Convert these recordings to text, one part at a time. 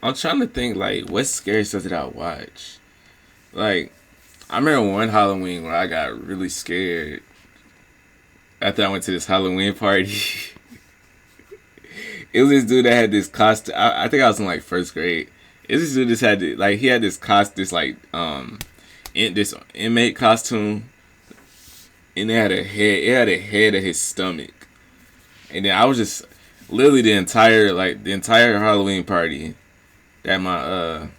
I'm trying to think like what scary stuff did I watch? Like I remember one Halloween where I got really scared after I went to this Halloween party. It was this dude that had this costume. I think I was in like first grade. It was this dude that had like he had this this like this inmate costume, and it had a head. It had a head of his stomach, and then I was just literally the entire Halloween party that my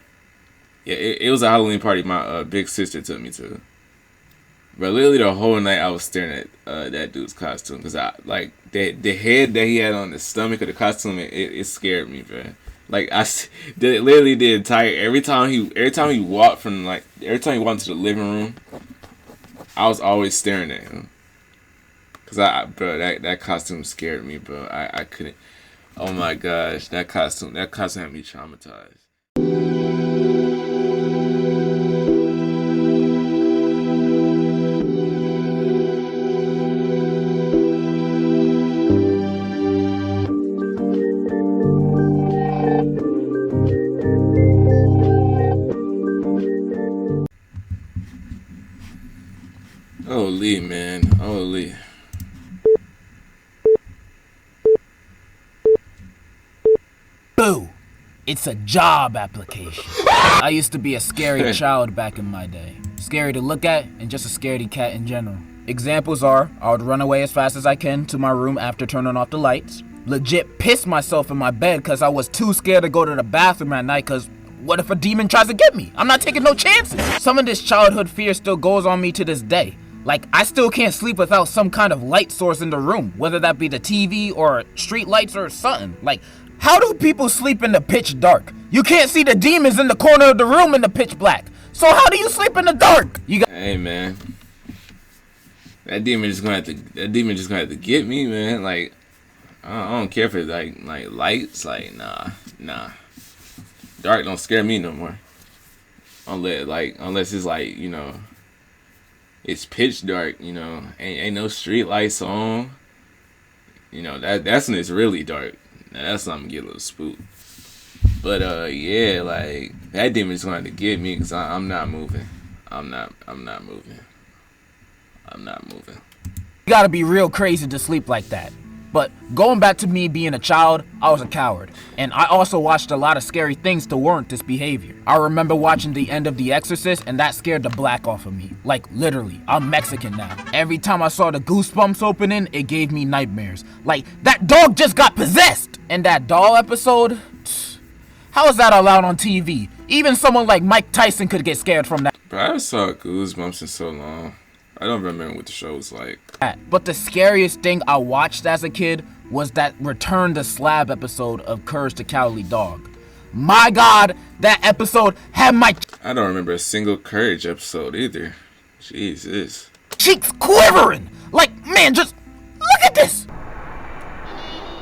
it was a Halloween party my big sister took me to. But literally the whole night I was staring at that dude's costume because I like the head that he had on the stomach of the costume. It scared me, man. Like literally the entire every time he walked into the living room, I was always staring at him. Cause that costume scared me, bro. I couldn't. Oh my gosh, that costume had me traumatized. Holy man, holy. Boo! It's a job application. I used to be a scary child back in my day. Scary to look at and just a scaredy cat in general. Examples are, I would run away as fast as I can to my room after turning off the lights. Legit piss myself in my bed because I was too scared to go to the bathroom at night because what if a demon tries to get me? I'm not taking no chances. Some of this childhood fear still goes on me to this day. Like, I still can't sleep without some kind of light source in the room, whether that be the TV or street lights or something. Like, how do people sleep in the pitch dark? You can't see the demons in the corner of the room in the pitch black. So how do you sleep in the dark? Hey man, that demon just gonna have to get me, man. Like, I don't care if it's like lights. Like, nah. Dark don't scare me no more. Unless it's like, you know, it's pitch dark, you know, ain't no street lights on. You know, that's when it's really dark. Now that's when I'm gonna get a little spooked. But yeah, like that demon's gonna have to get me because I'm not moving. I'm not moving. You gotta be real crazy to sleep like that. But going back to me being a child, I was a coward. And I also watched a lot of scary things to warrant this behavior. I remember watching the end of The Exorcist and that scared the black off of me. Like literally, I'm Mexican now. Every time I saw the goosebumps opening, it gave me nightmares. Like, that dog just got possessed! And that doll episode? How is that allowed on TV? Even someone like Mike Tyson could get scared from that. Bro, I saw Goosebumps in so long. I don't remember what the show was like. But the scariest thing I watched as a kid was that Return to Slab episode of Courage the Cowardly Dog. My God, that episode had my I don't remember a single Courage episode either. Jesus. cheeks quivering. Like, man, just look at this.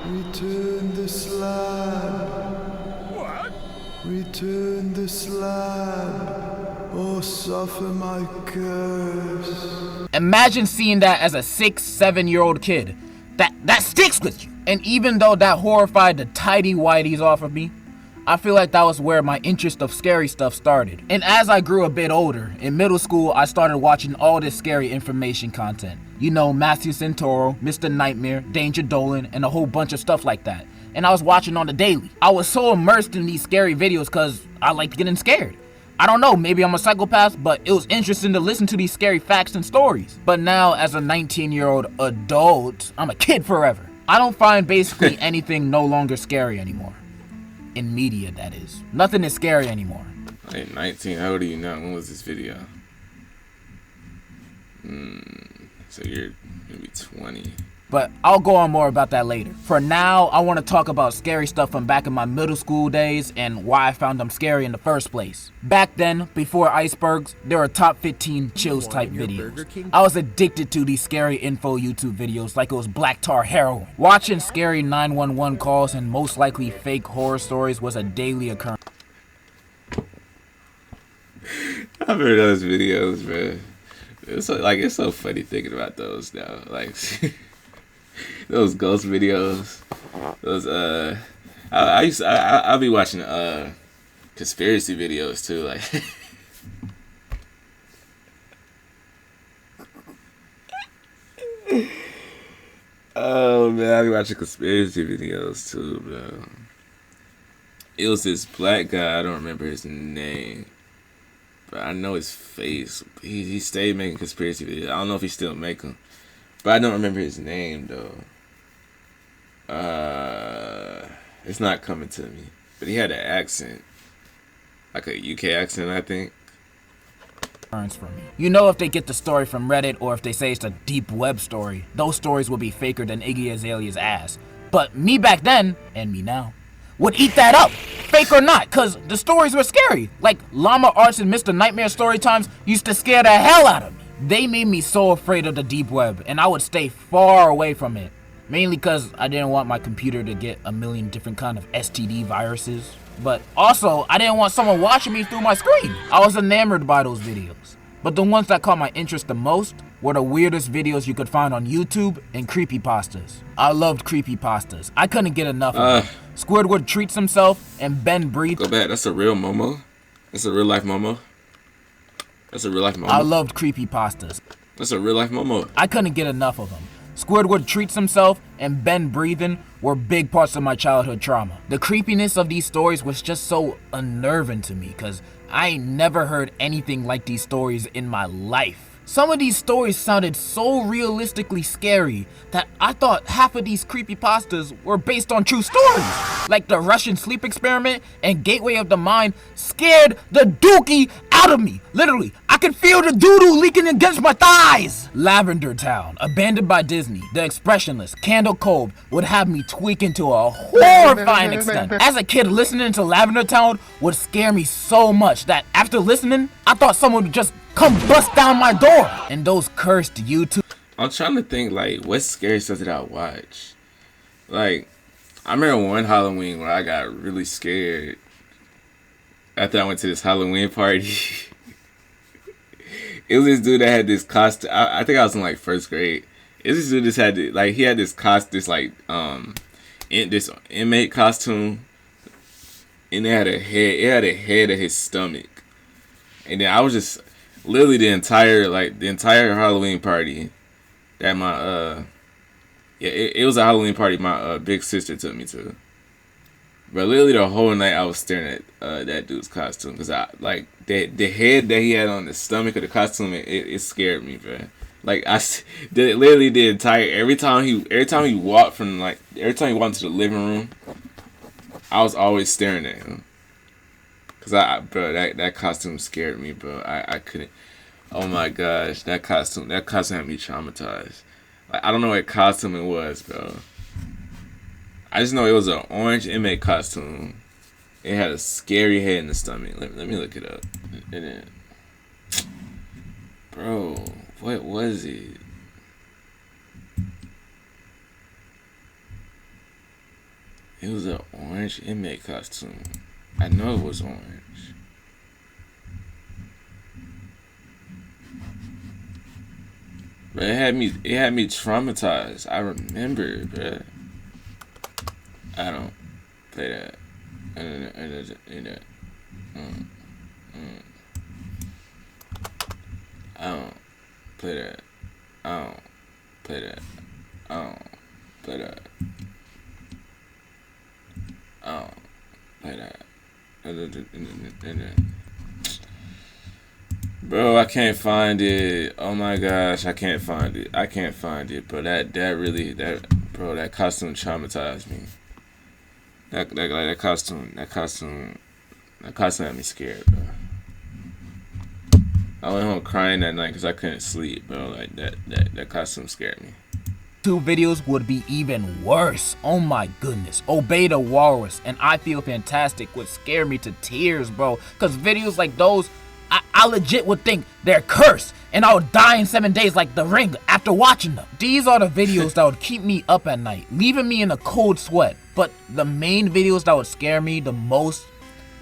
Return the slab. What? Return the slab, or suffer my curse. Imagine seeing that as a 6-7-year-old kid. That sticks with you. And even though that horrified the tidy whities off of me, I feel like that was where my interest of scary stuff started. And as I grew a bit older, in middle school, I started watching all this scary information content. You know, Matthew Santoro, Mr. Nightmare, Danger Dolan, and a whole bunch of stuff like that. And I was watching on the daily. I was so immersed in these scary videos because I liked getting scared. I don't know, maybe I'm a psychopath, but it was interesting to listen to these scary facts and stories. But now, as a 19-year-old adult, I'm a kid forever. I don't find basically anything no longer scary anymore. In media, that is. Nothing is scary anymore. Hey, 19, how old are you now? When was this video? So you're maybe 20. But I'll go on more about that later. For now, I want to talk about scary stuff from back in my middle school days and why I found them scary in the first place. Back then, before icebergs, there were top 15 chills type videos. I was addicted to these scary info YouTube videos like it was black tar heroin. Watching scary 911 calls and most likely fake horror stories was a daily occurrence. I've heard those videos, man. It's so funny thinking about those now. Like those ghost videos. Those I'll be watching conspiracy videos too. Like, oh man, I be watching conspiracy videos too, bro. It was this black guy. I don't remember his name, but I know his face. He stayed making conspiracy videos. I don't know if he still make them, but I don't remember his name though. It's not coming to me. But he had an accent, like a UK accent, I think. For me. You know, if they get the story from Reddit or if they say it's a deep web story, those stories will be faker than Iggy Azalea's ass. But me back then, and me now, would eat that up, fake or not, cause the stories were scary. Like Llama Arts and Mr. Nightmare Storytimes used to scare the hell out of me. They made me so afraid of the deep web, and I would stay far away from it. Mainly cause I didn't want my computer to get a million different kind of STD viruses. But also, I didn't want someone watching me through my screen. I was enamored by those videos. But the ones that caught my interest the most were the weirdest videos you could find on YouTube and creepypastas. I loved creepypastas. I couldn't get enough of them. Squidward treats himself and Ben breathes. Go back. That's a real Momo. That's a real life Momo. That's a real life Momo. I loved creepypastas. That's a real life Momo. I couldn't get enough of them. Squidward treats himself and Ben breathing were big parts of my childhood trauma. The creepiness of these stories was just so unnerving to me because I ain't never heard anything like these stories in my life. Some of these stories sounded so realistically scary that I thought half of these creepypastas were based on true stories. Like the Russian sleep experiment and Gateway of the Mind scared the dookie out of me. Literally, I could feel the doo-doo leaking against my thighs. Lavender Town, abandoned by Disney, The Expressionless, Candle Cove would have me tweaking to a horrifying extent. As a kid, listening to Lavender Town would scare me so much that after listening, I thought someone would just come bust down my door. And those cursed YouTube. I'm trying to think, like, what scary stuff did I watch? Like, I remember one Halloween where I got really scared after I went to this Halloween party. It was this dude that had this costume. I think I was in like first grade. It was this dude that had like he had this this inmate costume, and it had a head. It had a head at his stomach, and then I was just literally the entire Halloween party that my it was a Halloween party my big sister took me to. But literally the whole night I was staring at that dude's costume because I like the head that he had on the stomach of the costume. It scared me, bro. Like literally the entire every time he walked into the living room, I was always staring at him. Cause that costume scared me, bro. I couldn't. Oh my gosh, that costume had me traumatized. Like I don't know what costume it was, bro. I just know it was an orange inmate costume. It had a scary head in the stomach. Let me look it up. And then, bro, what was it? It was an orange inmate costume. I know it was orange. But it had me traumatized. I remember, bro. I don't play that. I don't play that. I don't play that. I don't play that. I don't play that. Bro, I can't find it. Oh my gosh, I can't find it. But that costume traumatized me. That costume had me scared, bro. I went home crying that night because I couldn't sleep, bro. Like that costume scared me. Two videos would be even worse. Oh my goodness. Obey the Walrus and I Feel Fantastic would scare me to tears, bro. Cause videos like those, I legit would think they're cursed and I would die in 7 days like The Ring after watching them. These are the videos that would keep me up at night, leaving me in a cold sweat. But the main videos that would scare me the most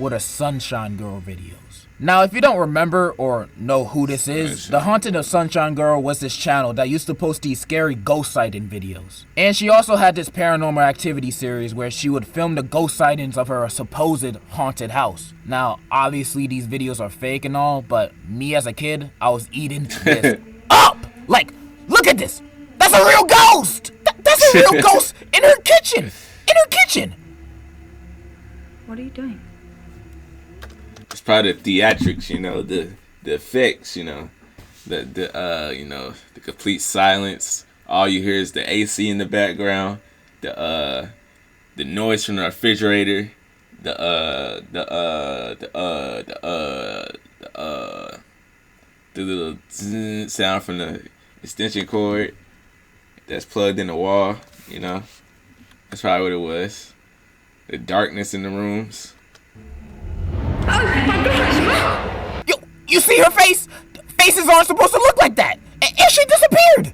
were the Sunshine Girl videos. Now, if you don't remember or know who this is, The Haunted of Sunshine Girl was this channel that used to post these scary ghost sighting videos. And she also had this paranormal activity series where she would film the ghost sightings of her supposed haunted house. Now, obviously these videos are fake and all, but me as a kid, I was eating this up! Like, look at this! That's a real ghost! That's a real ghost in her kitchen! In her kitchen! What are you doing? It's probably the theatrics, you know, the effects, you know, the complete silence. All you hear is the AC in the background, the noise from the refrigerator, the little zzz sound from the extension cord that's plugged in the wall, you know. That's probably what it was. The darkness in the rooms. Yo, you see her face? Faces aren't supposed to look like that. And she disappeared.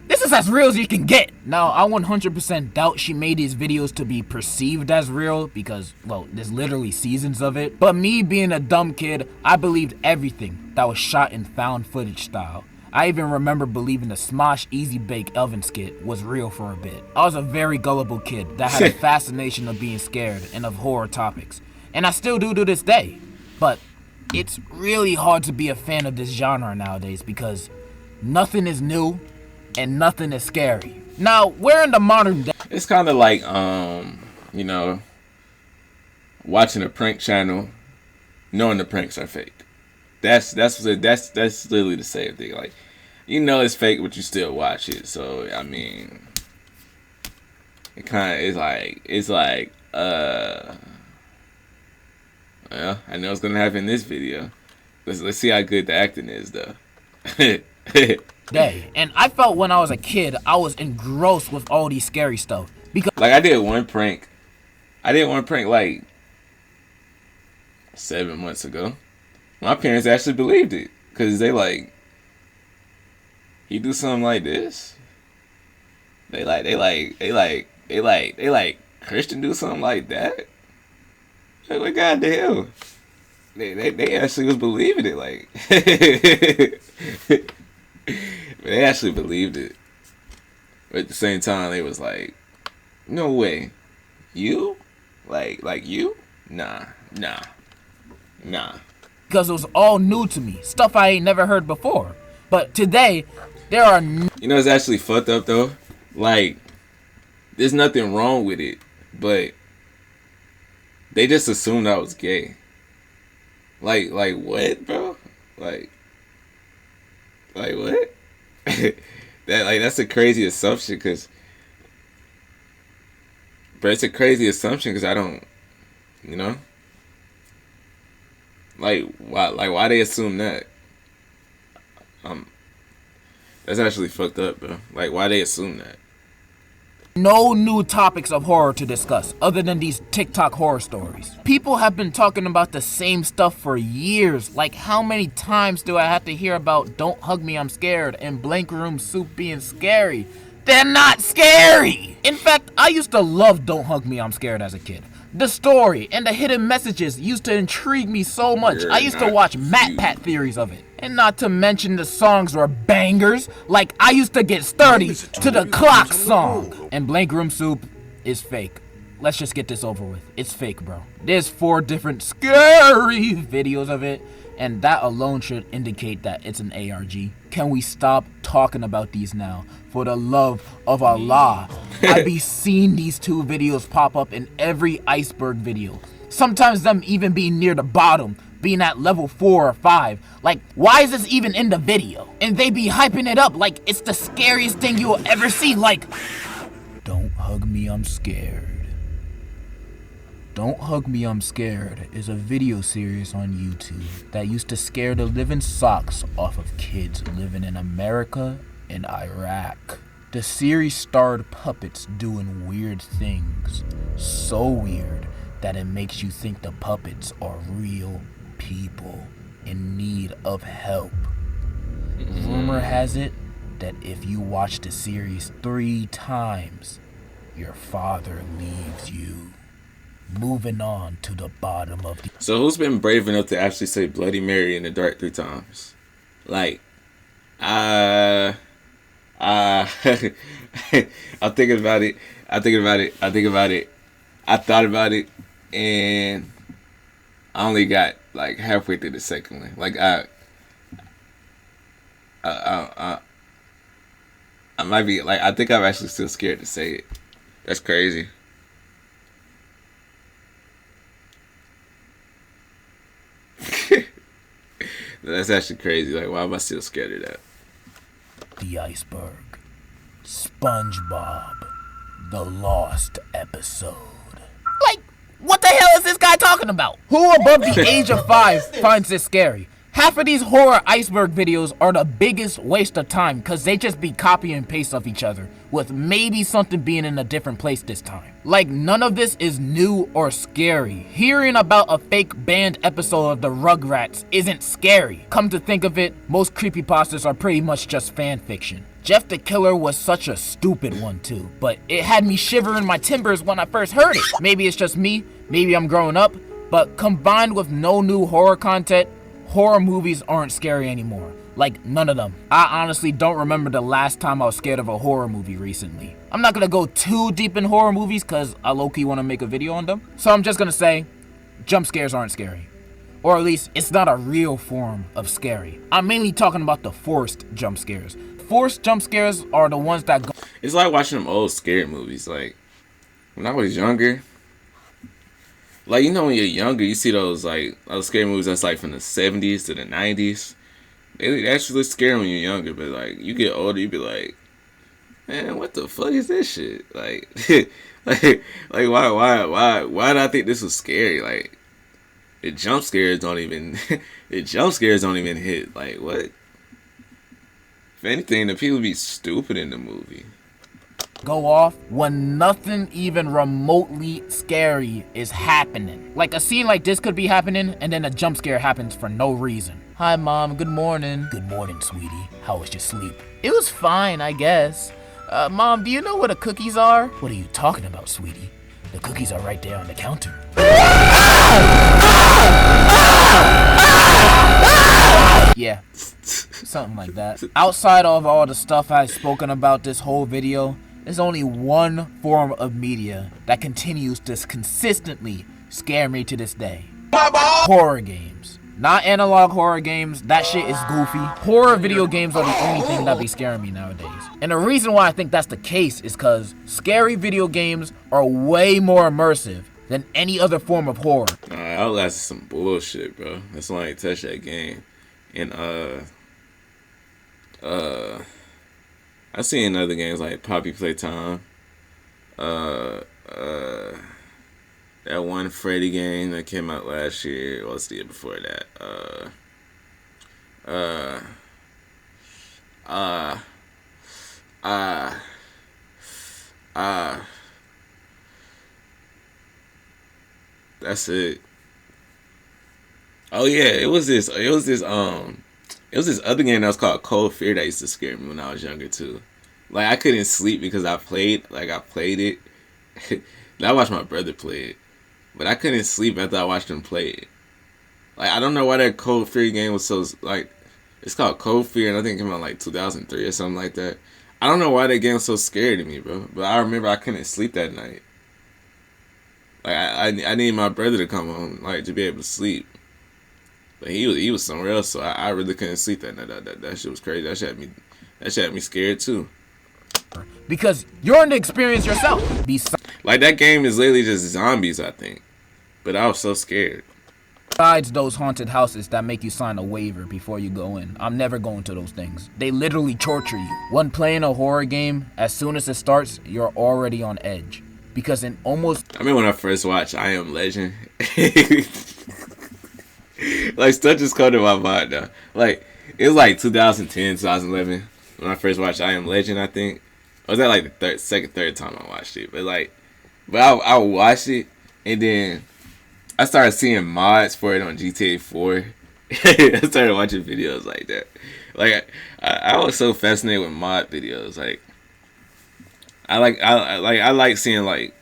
This is as real as you can get. Now, I 100% doubt she made these videos to be perceived as real because, well, there's literally seasons of it. But me being a dumb kid, I believed everything that was shot in found footage style. I even remember believing the Smosh Easy Bake Oven skit was real for a bit. I was a very gullible kid that had a fascination of being scared and of horror topics. And I still do to this day. But it's really hard to be a fan of this genre nowadays because nothing is new and nothing is scary. Now, we're in the modern day. It's kind of like, you know, watching a prank channel, knowing the pranks are fake. That's literally the same thing. Like, you know it's fake, but you still watch it. So I mean, it kind of it's like well, I know it's gonna happen in this video. Let's see how good the acting is, though. Day. And I felt when I was a kid, I was engrossed with all these scary stuff. Because like I did one prank like 7 months ago. My parents actually believed it. Cause they like, he do something like this? They like Christian do something like that? Like, God damn. They actually was believing it, like they actually believed it. But at the same time they was like, no way. You? Like you? Nah. because it was all new to me. Stuff I ain't never heard before. But today, there are you know it's actually fucked up though? Like, there's nothing wrong with it, but they just assumed I was gay. Like what, bro? Like what? That's a crazy assumption, cause, but it's a crazy assumption, cause I don't, you know, why they assume that? That's actually fucked up, bro. Like, why they assume that? no new topics of horror to discuss other than these TikTok horror stories. People have been talking about the same stuff for years. Like, how many times do I have to hear about Don't Hug Me, I'm Scared and Blank Room Soup being scary? They're not scary! In fact, I used to love Don't Hug Me, I'm Scared as a kid. The story and the hidden messages used to intrigue me so much. I used to watch MatPat theories of it. And not to mention the songs were bangers. Like, I used to get sturdy to the Clock song. And Blank Room Soup is fake. Let's just get this over with. It's fake, bro. There's 4 different scary videos of it, and that alone should indicate that it's an ARG. Can we stop talking about these now? For the love of Allah. I be seeing these 2 videos pop up in every iceberg video. Sometimes them even being near the bottom, being at level 4 or 5. Like, why is this even in the video? And they be hyping it up like it's the scariest thing you'll ever see. Like, Don't Hug Me, I'm Scared. Don't Hug Me, I'm Scared is a video series on YouTube that used to scare the living socks off of kids living in America and Iraq. The series starred puppets doing weird things. So weird that it makes you think the puppets are real people in need of help. Rumor has it that if you watch the series 3 times, your father leaves you. Moving on to the bottom of the... So who's been brave enough to actually say Bloody Mary in the dark 3 times? Like, I'm thinking about it. I thought about it, and I only got like halfway through the second one. Like I might be like, I think I'm actually still scared to say it. That's crazy. That's actually crazy. Like, why am I still scared of that? The iceberg. SpongeBob. The lost episode. Like, what the hell is this guy talking about? Who above the age of 5 finds this scary? Half of these horror iceberg videos are the biggest waste of time because they just be copy and paste of each other, with maybe something being in a different place this time. Like, none of this is new or scary. Hearing about a fake banned episode of the Rugrats isn't scary. Come to think of it, most creepypastas are pretty much just fan fiction. Jeff the Killer was such a stupid one too, but it had me shivering my timbers when I first heard it. Maybe it's just me, maybe I'm growing up, but combined with no new horror content, horror movies aren't scary anymore. Like, none of them. I honestly don't remember the last time I was scared of a horror movie recently. I'm not gonna go too deep in horror movies because I low-key want to make a video on them. So I'm just gonna say, jump scares aren't scary. Or at least, it's not a real form of scary. I'm mainly talking about the forced jump scares. Forced jump scares are the ones that go... It's like watching them old scary movies. Like, when I was younger... Like, you know, when you're younger, you see those scary movies that's like from the 70s to the 90s. They actually look scary when you're younger, but like you get older, you be like, man, what the fuck is this shit? Like, like why did I think this was scary? Like, the jump scares don't even hit. Like, what? If anything, the people be stupid in the movie. Go off when nothing even remotely scary is happening. Like, a scene like this could be happening and then a jump scare happens for no reason. Hi mom, good morning. Good morning, sweetie. How was your sleep? It was fine, I guess. Mom, do you know where the cookies are? What are you talking about, sweetie? The cookies are right there on the counter. Yeah, something like that. Outside of all the stuff I've spoken about this whole video, there's only one form of media that continues to consistently scare me to this day. Horror games. Not analog horror games, that shit is goofy. Horror video games are the only thing that be scaring me nowadays. And the reason why I think that's the case is because scary video games are way more immersive than any other form of horror. Outlast is some bullshit, bro. That's why I ain't touch that game. And I seen other games like Poppy Playtime. That one Freddy game that came out last year. What's the year before that? That's it. Oh yeah, it was this other game that was called Cold Fear that used to scare me when I was younger too. Like, I couldn't sleep because I played it. I watched my brother play it, but I couldn't sleep after I watched him play it. Like, I don't know why that Cold Fear game was so, like, it's called Cold Fear, and I think it came out like 2003 or something like that. I don't know why that game was so scary to me, bro. But I remember I couldn't sleep that night. Like, I needed my brother to come home, like, to be able to sleep. But he was somewhere else, so I really couldn't sleep that night. That shit was crazy. That shit had me scared too. Because you're in the experience yourself. Like, that game is literally just zombies, I think. But I was so scared. Besides those haunted houses that make you sign a waiver before you go in, I'm never going to those things. They literally torture you. When playing a horror game, as soon as it starts, you're already on edge. Because in almost... I mean, when I first watched I Am Legend, like, stuff just come to my mind now. Like, it was like 2010, 2011 when I first watched I Am Legend, I think. Or was that like the third time I watched it? But I watched it, and then I started seeing mods for it on GTA 4. I started watching videos like that. Like, I was so fascinated with mod videos. Like, I like seeing like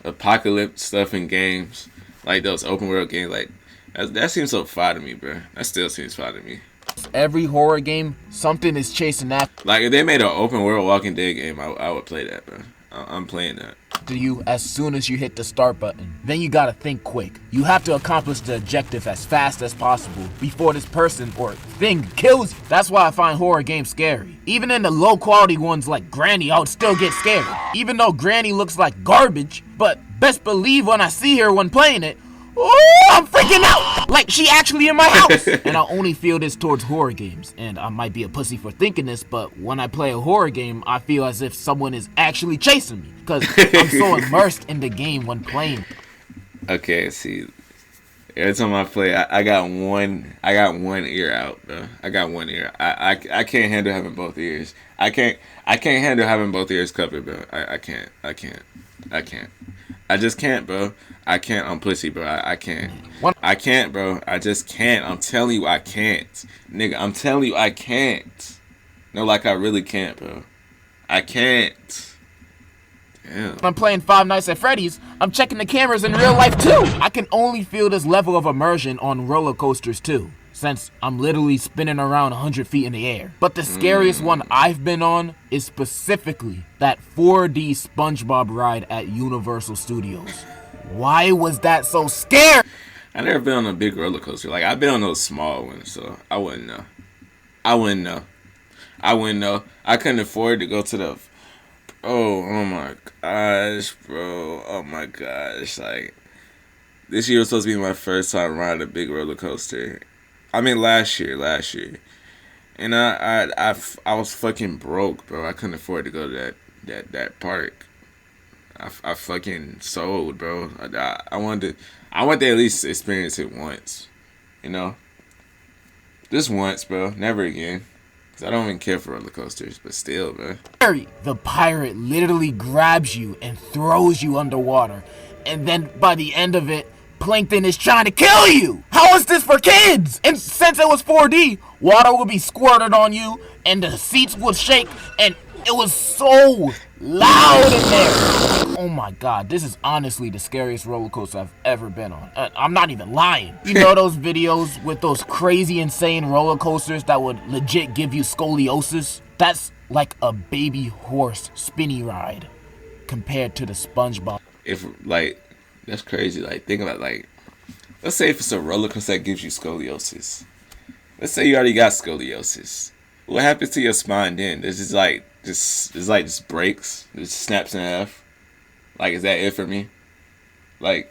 apocalypse stuff in games, like those open world games, like that seems so fire to me, bro. That still seems fire to me. Every horror game, something is chasing after Like if they made an open world Walking Dead game, I would play that, bro. I'm playing that. you as soon as you hit the start button. Then you gotta think quick. You have to accomplish the objective as fast as possible before this person or thing kills you. That's why I find horror games scary. Even in the low quality ones like Granny, I would still get scared. Even though Granny looks like garbage, but best believe when I see her when playing it, oh, I'm freaking out! Like she actually in my house! And I only feel this towards horror games. And I might be a pussy for thinking this, but when I play a horror game, I feel as if someone is actually chasing me. Because I'm so immersed in the game when playing. Okay, see. Every time I play, I got one ear out, bro. I got one ear. I can't handle having both ears. I can't handle having both ears covered, bro. I can't. I just can't, bro. I can't. I'm pussy, bro. I can't. I can't, bro. I just can't. I'm telling you, I can't. Nigga, I'm telling you, I can't. No, like I really can't, bro. I can't. Damn. When I'm playing Five Nights at Freddy's, I'm checking the cameras in real life too. I can only feel this level of immersion on roller coasters too, since I'm literally spinning around 100 feet in the air. But the scariest one I've been on is specifically that 4D SpongeBob ride at Universal Studios. Why was that so scary? I never been on a big roller coaster. Like I've been on those small ones, so I wouldn't know. I wouldn't know. I couldn't afford to go to the. Oh my gosh, bro. Oh my gosh. Like this year was supposed to be my first time riding a big roller coaster. I mean last year. And I was fucking broke, bro. I couldn't afford to go to that park. I fucking sold, bro. I wanted to at least experience it once, you know? Just once, bro. Never again. Cause I don't even care for roller coasters, but still, bro. The pirate literally grabs you and throws you underwater. And then by the end of it, Plankton is trying to kill you! How is this for kids? And since it was 4D, water would be squirted on you, and the seats would shake, and it was so loud in there. Oh my god, this is honestly the scariest roller coaster I've ever been on. I'm not even lying. You know those videos with those crazy, insane roller coasters that would legit give you scoliosis? That's like a baby horse spinny ride compared to the SpongeBob. If, like, that's crazy. Like, think about, like, let's say if it's a roller coaster that gives you scoliosis. Let's say you already got scoliosis. What happens to your spine then? It's just breaks. It just snaps in half. Like, is that it for me? Like,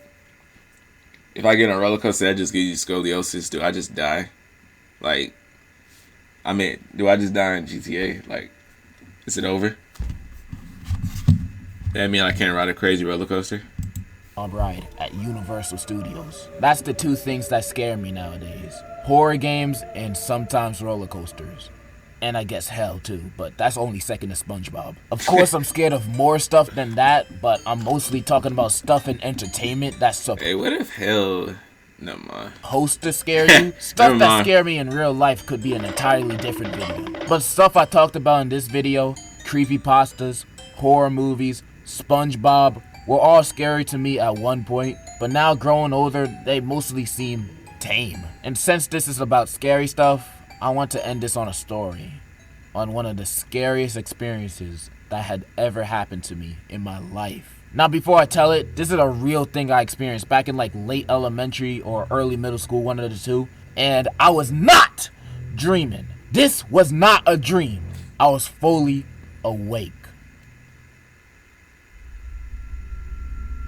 if I get on a roller coaster that just gives you scoliosis, do I just die? Like, I mean, do I just die in GTA? Like, is it over? That mean I can't ride a crazy roller coaster? Ride at Universal Studios. That's the two things that scare me nowadays. Horror games and sometimes roller coasters. And I guess hell too, but that's only second to SpongeBob. Of course I'm scared of more stuff than that, but I'm mostly talking about stuff in entertainment that's Hey, what if hell... Never mind. Supposed to scare you? Stuff that scare me in real life could be an entirely different video. But stuff I talked about in this video, creepypastas, horror movies, SpongeBob, were all scary to me at one point, but now growing older, they mostly seem tame. And since this is about scary stuff, I want to end this on a story, on one of the scariest experiences that had ever happened to me in my life. Now before I tell it, this is a real thing I experienced back in like late elementary or early middle school, one of the two, and I was not dreaming. This was not a dream. I was fully awake.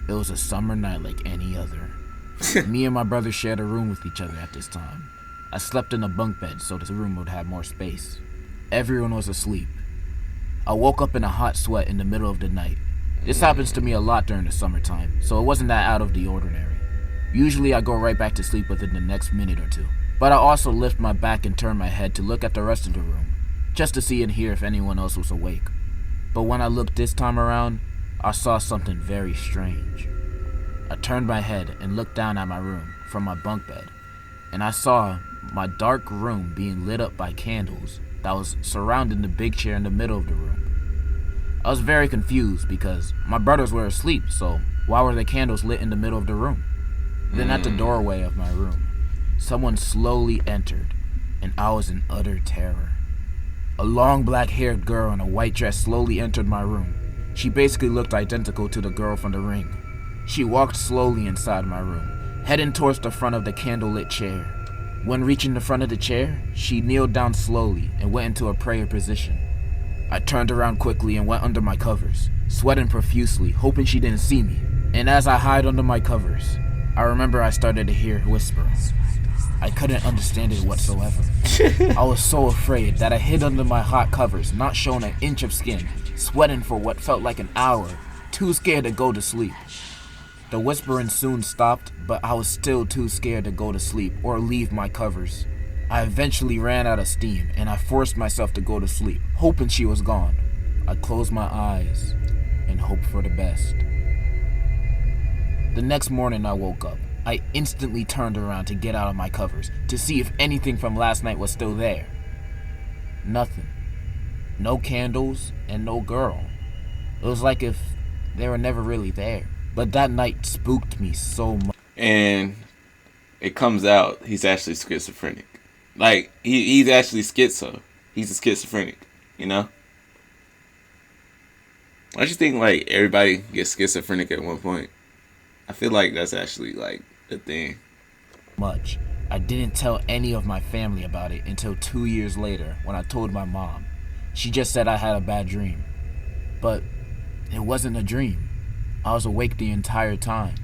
It was a summer night like any other. Me and my brother shared a room with each other at this time. I slept in a bunk bed so the room would have more space. Everyone was asleep. I woke up in a hot sweat in the middle of the night. This happens to me a lot during the summertime, so it wasn't that out of the ordinary. Usually I go right back to sleep within the next minute or two. But I also lift my back and turn my head to look at the rest of the room, just to see and hear if anyone else was awake. But when I looked this time around, I saw something very strange. I turned my head and looked down at my room from my bunk bed, and I saw my dark room being lit up by candles that was surrounding the big chair in the middle of the room. I was very confused because my brothers were asleep, so Why were the candles lit in the middle of the room? Then at the doorway of my room, someone slowly entered, and I was in utter terror. A long black-haired girl in a white dress slowly entered my room. She basically looked identical to the girl from The Ring. She walked slowly inside my room, heading towards the front of the candlelit chair. When reaching the front of the chair, she kneeled down slowly and went into a prayer position. I turned around quickly and went under my covers, sweating profusely, hoping she didn't see me. And as I hid under my covers, I remember I started to hear whispers. I couldn't understand it whatsoever. I was so afraid that I hid under my hot covers, not showing an inch of skin, sweating for what felt like an hour, too scared to go to sleep. The whispering soon stopped, but I was still too scared to go to sleep or leave my covers. I eventually ran out of steam, and I forced myself to go to sleep, hoping she was gone. I closed my eyes and hoped for the best. The next morning I woke up. I instantly turned around to get out of my covers to see if anything from last night was still there. Nothing. No candles and no girl. It was like if they were never really there. But that night spooked me so much. And it comes out he's actually schizophrenic. Like, he's actually schizo. He's a schizophrenic, you know? Don't you think, like, everybody gets schizophrenic at one point? I feel like that's actually, like, a thing. Much. I didn't tell any of my family about it until 2 years later when I told my mom. She just said I had a bad dream. But it wasn't a dream. I was awake the entire time.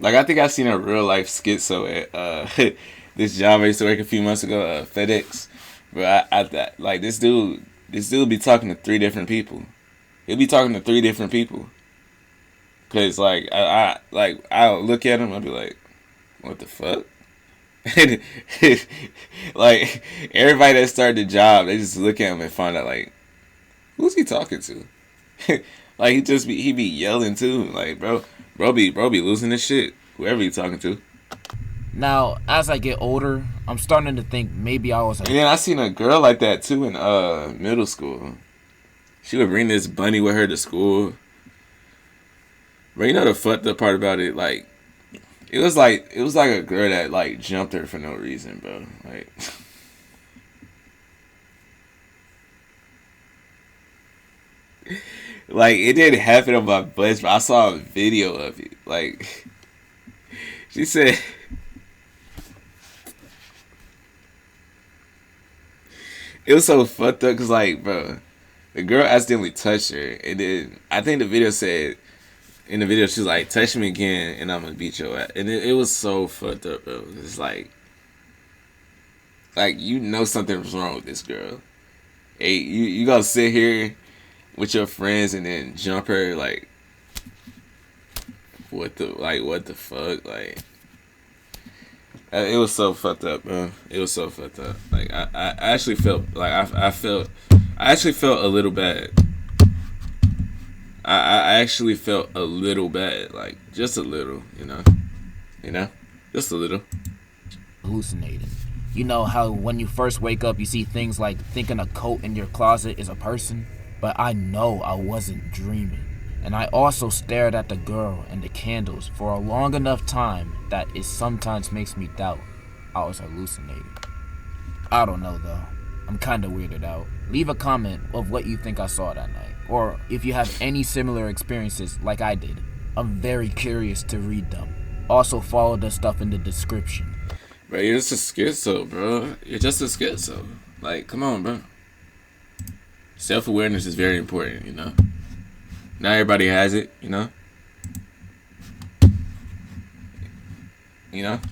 Like, I think I seen a real life schizo at this job I used to work a few months ago, FedEx. But I like this dude be talking to 3 different people. He'll be talking to 3 different people. Cause like I'll look at him, I'll be like, what the fuck? And like everybody that started the job, they just look at him and find out like, who's he talking to? Like he be yelling too. Like bro be losing his shit. Whoever he talking to. Now, as I get older, I'm starting to think maybe I was. Yeah, I seen a girl like that too in middle school. She would bring this bunny with her to school. But you know the fucked up part about it, like it was like a girl that like jumped her for no reason, bro. Like like it didn't happen on my bus, but I saw a video of it. Like she said it was so fucked up because like, bro, the girl accidentally touched her, and then I think the video said. In the video, she's like, touch me again, and I'm gonna beat your ass. And it was so fucked up, bro. It's like you know something was wrong with this girl. Hey, you gonna sit here with your friends and then jump her? Like, what the fuck? Like, it was so fucked up, bro. It was so fucked up. Like, I actually felt like I actually felt a little bad. I actually felt a little bad, like just a little, you know, just a little. Hallucinating. You know how when you first wake up, you see things like thinking a coat in your closet is a person? But I know I wasn't dreaming. And I also stared at the girl and the candles for a long enough time that it sometimes makes me doubt I was hallucinating. I don't know though. I'm kinda weirded out. Leave a comment of what you think I saw that night. Or if you have any similar experiences like I did. I'm very curious to read them. Also follow the stuff in the description. Bro, you're just a schizo, bro. You're just a schizo. Like, come on, bro. Self-awareness is very important, you know. Not everybody has it, you know. You know.